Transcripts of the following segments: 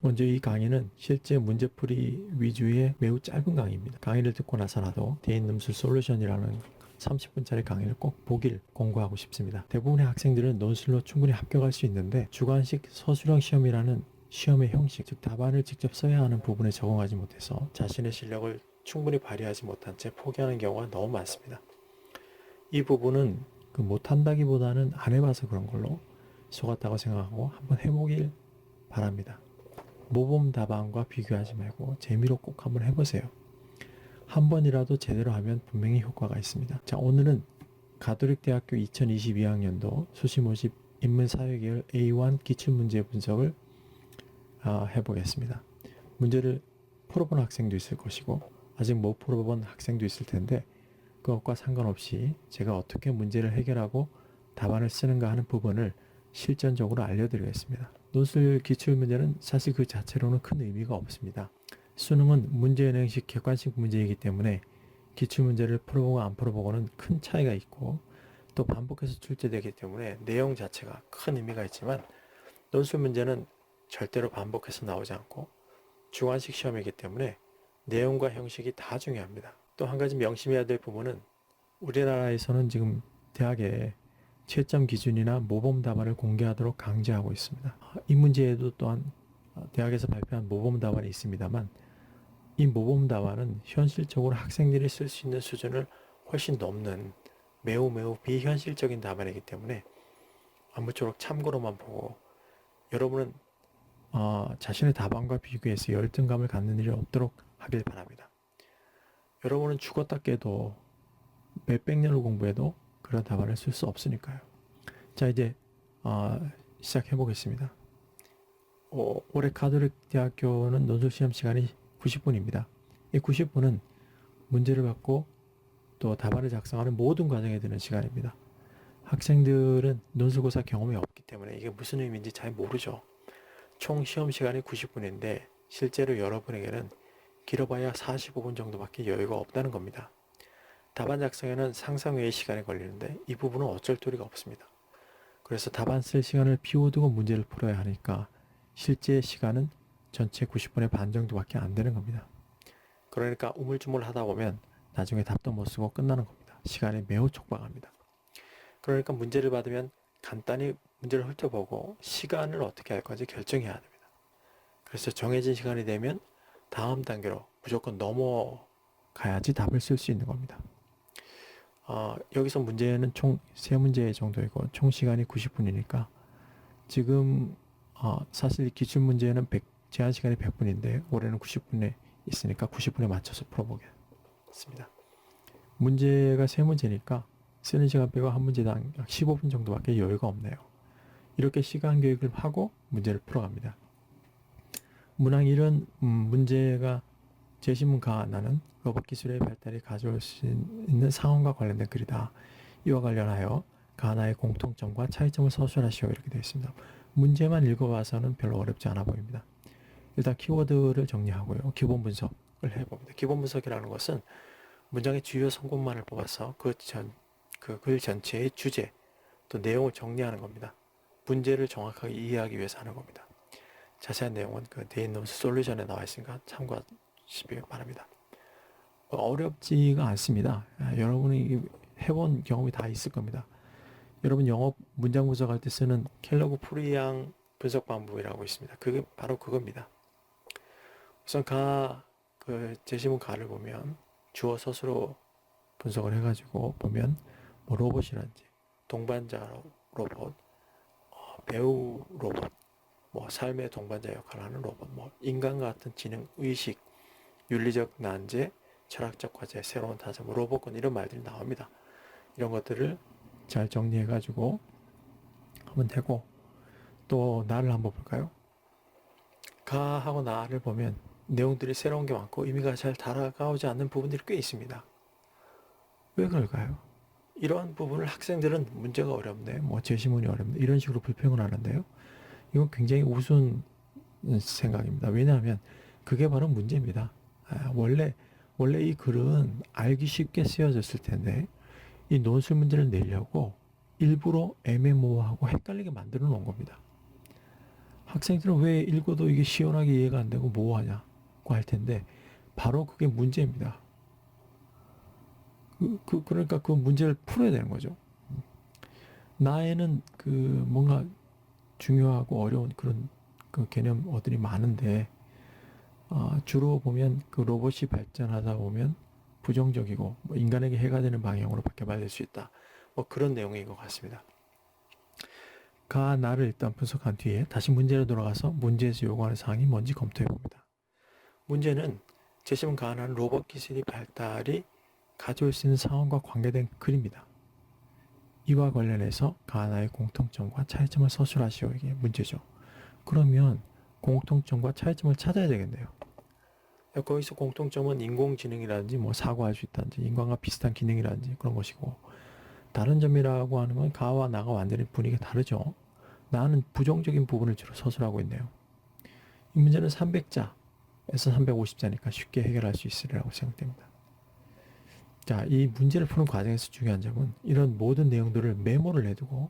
먼저 이 강의는 실제 문제풀이 위주의 매우 짧은 강의입니다. 강의를 듣고 나서라도 대인능술 솔루션이라는 30분짜리 강의를 꼭 보길 권고하고 싶습니다. 대부분의 학생들은 논술로 충분히 합격할 수 있는데 주관식 서술형 시험이라는 시험의 형식, 즉 답안을 직접 써야 하는 부분에 적응하지 못해서 자신의 실력을 충분히 발휘하지 못한 채 포기하는 경우가 너무 많습니다. 이 부분은 못한다기보다는 안 해봐서 그런 걸로 속았다고 생각하고 한번 해보길 바랍니다. 모범 답안과 비교하지 말고 재미로 꼭 한번 해보세요. 한 번이라도 제대로 하면 분명히 효과가 있습니다. 자, 오늘은 가톨릭대학교 2022학년도 수시 모집 인문사회계열 A1 기출문제 분석을 해보겠습니다. 문제를 풀어본 학생도 있을 것이고 아직 못 풀어본 학생도 있을 텐데 그것과 상관없이 제가 어떻게 문제를 해결하고 답안을 쓰는가 하는 부분을 실전적으로 알려드리겠습니다. 논술 기출문제는 사실 그 자체로는 큰 의미가 없습니다. 수능은 문제은행식 객관식 문제이기 때문에 기출문제를 풀어보고 안 풀어보고는 큰 차이가 있고 또 반복해서 출제되기 때문에 내용 자체가 큰 의미가 있지만 논술 문제는 절대로 반복해서 나오지 않고 주관식 시험이기 때문에 내용과 형식이 다 중요합니다. 또 한 가지 명심해야 될 부분은 우리나라에서는 지금 대학에 채점 기준이나 모범 답안을 공개하도록 강제하고 있습니다. 이 문제에도 또한 대학에서 발표한 모범 답안이 있습니다만 이 모범 답안은 현실적으로 학생들이 쓸 수 있는 수준을 훨씬 넘는 매우 비현실적인 답안이기 때문에 아무쪼록 참고로만 보고 여러분은 자신의 답안과 비교해서 열등감을 갖는 일이 없도록 하길 바랍니다. 여러분은 죽었다 깨도 몇백 년을 공부해도 그런 답안을 쓸 수 없으니까요. 자, 이제 시작해 보겠습니다. 올해 가톨릭 대학교는 논술 시험 시간이 90분입니다. 이 90분은 문제를 받고 또 답안을 작성하는 모든 과정에 드는 시간입니다. 학생들은 논술고사 경험이 없기 때문에 이게 무슨 의미인지 잘 모르죠. 총 시험 시간이 90분인데 실제로 여러분에게는 길어봐야 45분 정도밖에 여유가 없다는 겁니다. 답안 작성에는 상상 외의 시간이 걸리는데 이 부분은 어쩔 도리가 없습니다. 그래서 답안 쓸 시간을 비워두고 문제를 풀어야 하니까 실제 시간은 전체 90분의 반 정도밖에 안 되는 겁니다. 그러니까 우물쭈물 하다 보면 나중에 답도 못 쓰고 끝나는 겁니다. 시간이 매우 촉박합니다. 그러니까 문제를 받으면 간단히 문제를 훑어보고 시간을 어떻게 할 건지 결정해야 됩니다. 그래서 정해진 시간이 되면 다음 단계로 무조건 넘어가야지 답을 쓸 수 있는 겁니다. 여기서 문제는 총 3문제 정도이고 총 시간이 90분이니까 지금 사실 기출문제는 제한 시간이 100분인데 올해는 90분에 있으니까 90분에 맞춰서 풀어보겠습니다. 문제가 3문제니까 쓰는 시간 빼고 한 문제당 약 15분 정도밖에 여유가 없네요. 이렇게 시간 교육을 하고 문제를 풀어갑니다. 문항 1은 문제가 제시문가 나는 로봇 기술의 발달이 가져올 수 있는 상황과 관련된 글이다. 이와 관련하여 가나의 공통점과 차이점을 서술하시오 이렇게 되어 있습니다. 문제만 읽어봐서는 별로 어렵지 않아 보입니다. 일단 키워드를 정리하고요. 기본 분석을 해봅니다. 기본 분석이라는 것은 문장의 주요 성분만을 뽑아서 그 글 전체의 주제 또 내용을 정리하는 겁니다. 문제를 정확하게 이해하기 위해서 하는 겁니다. 자세한 내용은 그 대인논술 솔루션에 나와 있으니까 참고하시기 바랍니다. 어렵지가 않습니다. 여러분이 해본 경험이 다 있을 겁니다. 여러분 영어 문장 분석할 때 쓰는 켈러그 프리양 분석 방법이라고 있습니다. 그게 바로 그겁니다. 우선 제시문 가를 보면 주어 서술어 분석을 해가지고 보면 뭐 로봇이란지 동반자 로봇, 배우 로봇, 뭐 삶의 동반자 역할을 하는 로봇, 뭐 인간과 같은 지능, 의식, 윤리적 난제, 철학적 과제, 새로운 타자, 뭐 로봇군 이런 말들이 나옵니다. 이런 것들을 잘 정리해가지고 하면 되고 또 나를 한번 볼까요? 가하고 나를 보면 내용들이 새로운 게 많고 의미가 잘 다가오지 않는 부분들이 꽤 있습니다. 왜 그럴까요? 이러한 부분을 학생들은 문제가 어렵네, 뭐 제시문이 어렵네 이런 식으로 불평을 하는데요. 이건 굉장히 우스운 생각입니다. 왜냐하면 그게 바로 문제입니다. 원래 이 글은 알기 쉽게 쓰여졌을 텐데 이 논술 문제를 내려고 일부러 애매모호하고 헷갈리게 만들어 놓은 겁니다. 학생들은 왜 읽어도 이게 시원하게 이해가 안 되고 뭐하냐고 할 텐데 바로 그게 문제입니다. 그러니까 그 문제를 풀어야 되는 거죠. 나에는 그 뭔가 중요하고 어려운 그런 그 개념어들이 많은데 주로 보면 그 로봇이 발전하다 보면 부정적이고 뭐 인간에게 해가 되는 방향으로 개발될 수 있다. 뭐 그런 내용인 것 같습니다. 나를 일단 분석한 뒤에 다시 문제로 돌아가서 문제에서 요구하는 사항이 뭔지 검토해 봅니다. 문제는 제시문 가능한 로봇 기술이 발달이 가져올 수 있는 상황과 관계된 글입니다. 이와 관련해서 가나의 공통점과 차이점을 서술하시오. 이게 문제죠. 그러면 공통점과 차이점을 찾아야 되겠네요. 거기서 공통점은 인공지능이라든지 뭐 사고할 수 있다든지 인간과 비슷한 기능이라든지 그런 것이고, 다른 점이라고 하는 건 가와 나가 완전히 분위기가 다르죠. 나는 부정적인 부분을 주로 서술하고 있네요. 이 문제는 300자에서 350자니까 쉽게 해결할 수 있으리라고 생각됩니다. 자, 이 문제를 푸는 과정에서 중요한 점은 이런 모든 내용들을 메모를 해두고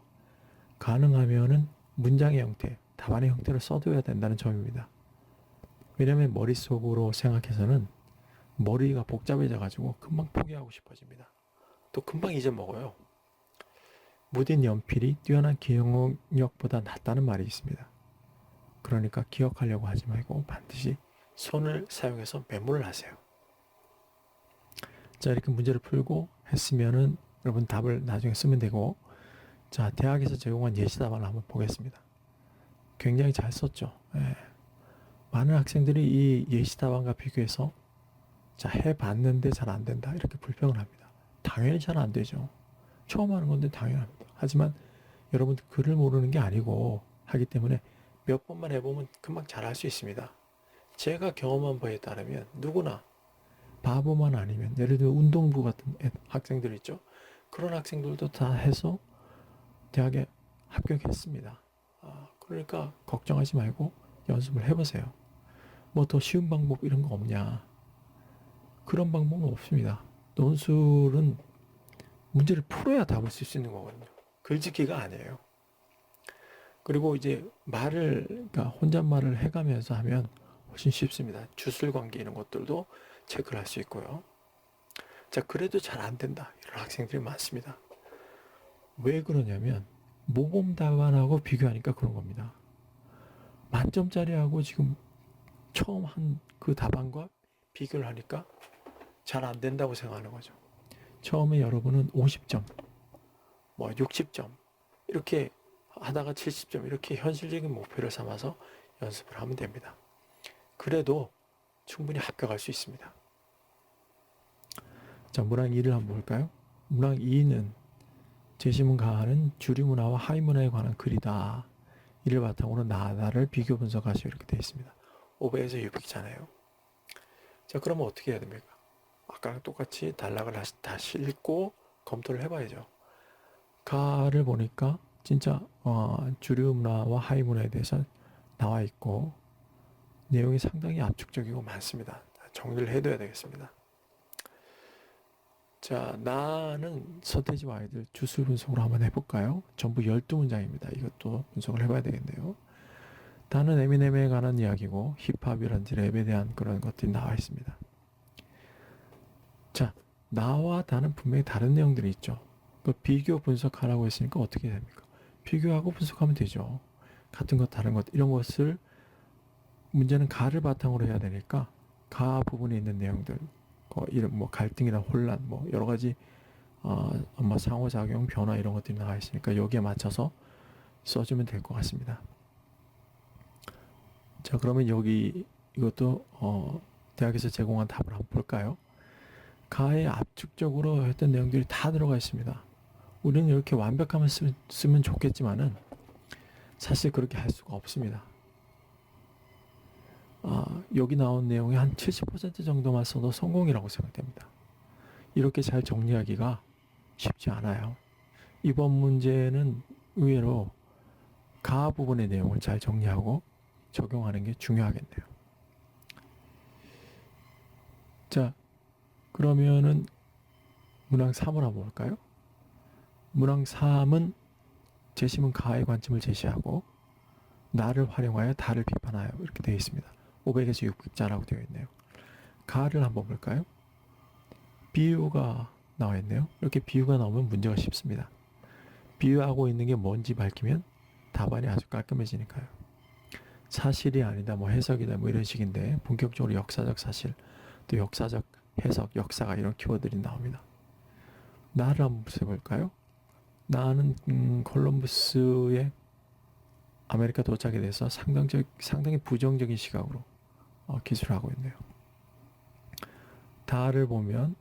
가능하면은 문장의 형태, 답안의 형태를 써둬야 된다는 점입니다. 왜냐하면 머릿속으로 생각해서는 머리가 복잡해져 가지고 금방 포기하고 싶어집니다. 또 금방 잊어먹어요. 무딘 연필이 뛰어난 기억력보다 낫다는 말이 있습니다. 그러니까 기억하려고 하지 말고 반드시 손을 사용해서 메모를 하세요. 자, 이렇게 문제를 풀고 했으면은 여러분 답을 나중에 쓰면 되고, 자, 대학에서 제공한 예시 답안을 한번 보겠습니다. 굉장히 잘 썼죠. 예. 많은 학생들이 이 예시 답안과 비교해서 자, 해봤는데 잘 안 된다 이렇게 불평을 합니다. 당연히 잘 안 되죠. 처음 하는 건데 당연합니다. 하지만 여러분들 글을 모르는 게 아니고 하기 때문에 몇 번만 해보면 금방 잘할 수 있습니다. 제가 경험한 바에 따르면 누구나 바보만 아니면, 예를 들어 운동부 같은 학생들 있죠. 그런 학생들도 다 해서 대학에 합격했습니다. 그러니까 걱정하지 말고 연습을 해보세요. 뭐 더 쉬운 방법 이런 거 없냐? 그런 방법은 없습니다. 논술은 문제를 풀어야 답을 쓸 수 있는 거거든요. 글짓기가 아니에요. 그리고 이제 그러니까 혼잣말을 해가면서 하면 훨씬 쉽습니다. 주술 관계 이런 것들도 체크를 할 수 있고요. 자, 그래도 잘 안 된다 이런 학생들이 많습니다. 왜 그러냐면 모범 답안하고 비교하니까 그런 겁니다. 만점짜리하고 지금 처음 한 그 답안과 비교를 하니까 잘 안 된다고 생각하는 거죠. 처음에 여러분은 50점, 뭐 60점 이렇게 하다가 70점 이렇게 현실적인 목표를 삼아서 연습을 하면 됩니다. 그래도 충분히 합격할 수 있습니다. 자, 문항 2를 한번 볼까요? 문항 2는 제시문 가하는 주류 문화와 하위 문화에 관한 글이다. 이를 바탕으로 나를 비교 분석하시오 이렇게 되어 있습니다. 5배에서 6이잖아요. 자, 그러면 어떻게 해야 됩니까? 아까랑 똑같이 단락을 다시 읽고 검토를 해봐야죠. 가를 보니까 진짜 주류 문화와 하위 문화에 대해서 나와 있고 내용이 상당히 압축적이고 많습니다. 정리를 해둬야 되겠습니다. 자, 나는 서태지와 아이들 주술 분석으로 한번 해볼까요? 전부 12문장입니다. 이것도 분석을 해봐야 되겠네요. 다는 에미넴에 관한 이야기고 힙합이란지 랩에 대한 그런 것들이 나와 있습니다. 자, 나와 다는 분명히 다른 내용들이 있죠. 그 비교 분석하라고 했으니까 어떻게 됩니까? 비교하고 분석하면 되죠. 같은 것 다른 것 이런 것을, 문제는 가를 바탕으로 해야 되니까 가 부분에 있는 내용들, 이런 뭐 갈등이나 혼란, 뭐 여러 가지 아마 상호작용, 변화 이런 것들이 나와 있으니까 여기에 맞춰서 써주면 될 것 같습니다. 자, 그러면 이것도 대학에서 제공한 답을 한번 볼까요? 가에 압축적으로 했던 내용들이 다 들어가 있습니다. 우리는 이렇게 완벽하면 쓰면 좋겠지만은 사실 그렇게 할 수가 없습니다. 여기 나온 내용의 한 70% 정도만 써도 성공이라고 생각됩니다. 이렇게 잘 정리하기가 쉽지 않아요. 이번 문제는 의외로 가 부분의 내용을 잘 정리하고 적용하는 게 중요하겠네요. 자, 그러면은 문항 3을 한번 볼까요? 문항 3은 제시문 가의 관점을 제시하고 나를 활용하여 다를 비판하여 이렇게 되어 있습니다. 500에서 600자라고 되어 있네요. 가를 한번 볼까요? 비유가 나와 있네요. 이렇게 비유가 나오면 문제가 쉽습니다. 비유하고 있는 게 뭔지 밝히면 답안이 아주 깔끔해지니까요. 사실이 아니다, 뭐 해석이다, 뭐 이런 식인데 본격적으로 역사적 사실, 또 역사적 해석, 역사가 이런 키워드들이 나옵니다. 나를 한번 써볼까요? 나는 콜럼버스의 아메리카 도착에 대해서 상당히 부정적인 시각으로 기술을 하고 있네요. 다를 보면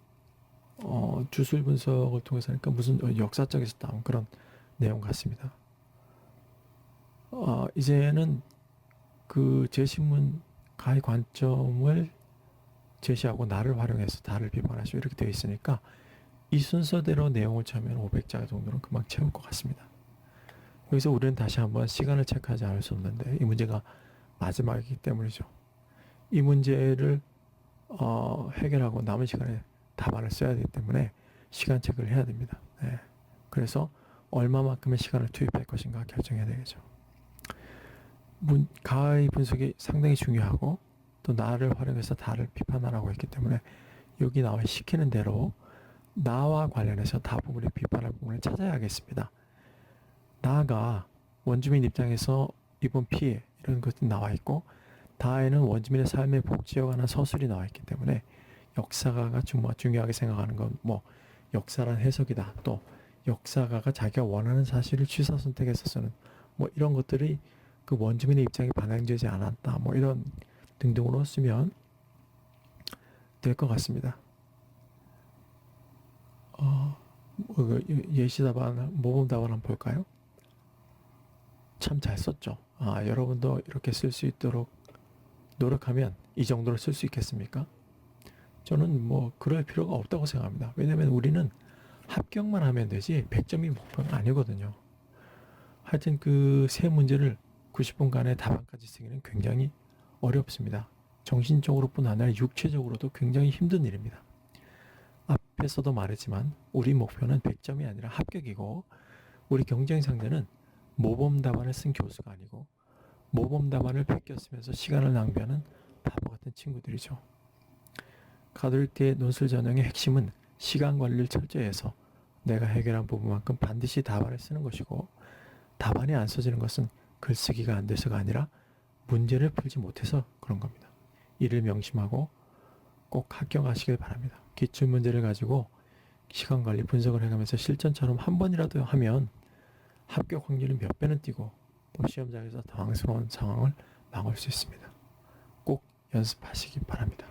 주술 분석을 통해서 하니까 무슨 역사적에서 나온 그런 내용 같습니다. 이제는 그 제시문 가의 관점을 제시하고 나를 활용해서 다를 비판하시고 이렇게 되어 있으니까 이 순서대로 내용을 쳐면 500자 정도는 금방 채울 것 같습니다. 여기서 우리는 다시 한번 시간을 체크하지 않을 수 없는데 이 문제가 마지막이기 때문이죠. 이 문제를 해결하고 남은 시간에 답안을 써야 되기 때문에 시간 체크를 해야 됩니다. 네. 그래서 얼마만큼의 시간을 투입할 것인가 결정해야 되겠죠. 가의 분석이 상당히 중요하고 또 나를 활용해서 다를 비판하라고 했기 때문에 여기 나와 시키는 대로 나와 관련해서 다 부분의 비판할 부분을 찾아야겠습니다. 나가 원주민 입장에서 입은 피해 이런 것들이 나와 있고 다에는 원주민의 삶의 복지에 관한 서술이 나와 있기 때문에 역사가가 중요하게 생각하는 건 뭐 역사란 해석이다. 또 역사가가 자기가 원하는 사실을 취사 선택해서 쓰는 뭐 이런 것들이 그 원주민의 입장에 반영되지 않았다. 뭐 이런 등등으로 쓰면 될 것 같습니다. 예시 답안, 모범 답안 한번 볼까요? 참 잘 썼죠. 여러분도 이렇게 쓸 수 있도록 노력하면 이 정도로 쓸 수 있겠습니까? 저는 뭐 그럴 필요가 없다고 생각합니다. 왜냐면 우리는 합격만 하면 되지 100점이 목표가 아니거든요. 하여튼 그 세 문제를 90분간의 답안까지 쓰기는 굉장히 어렵습니다. 정신적으로뿐 아니라 육체적으로도 굉장히 힘든 일입니다. 앞에서도 말했지만 우리 목표는 100점이 아니라 합격이고 우리 경쟁 상대는 모범 답안을 쓴 교수가 아니고 모범 답안을 베껴쓰면서 시간을 낭비하는 바보 같은 친구들이죠. 가톨릭대 논술 전형의 핵심은 시간 관리를 철저히 해서 내가 해결한 부분만큼 반드시 답안을 쓰는 것이고 답안이 안 써지는 것은 글쓰기가 안 돼서가 아니라 문제를 풀지 못해서 그런 겁니다. 이를 명심하고 꼭 합격하시길 바랍니다. 기출문제를 가지고 시간관리 분석을 해가면서 실전처럼 한 번이라도 하면 합격 확률이 몇 배는 뛰고 또 시험장에서 당황스러운 상황을 막을 수 있습니다. 꼭 연습하시기 바랍니다.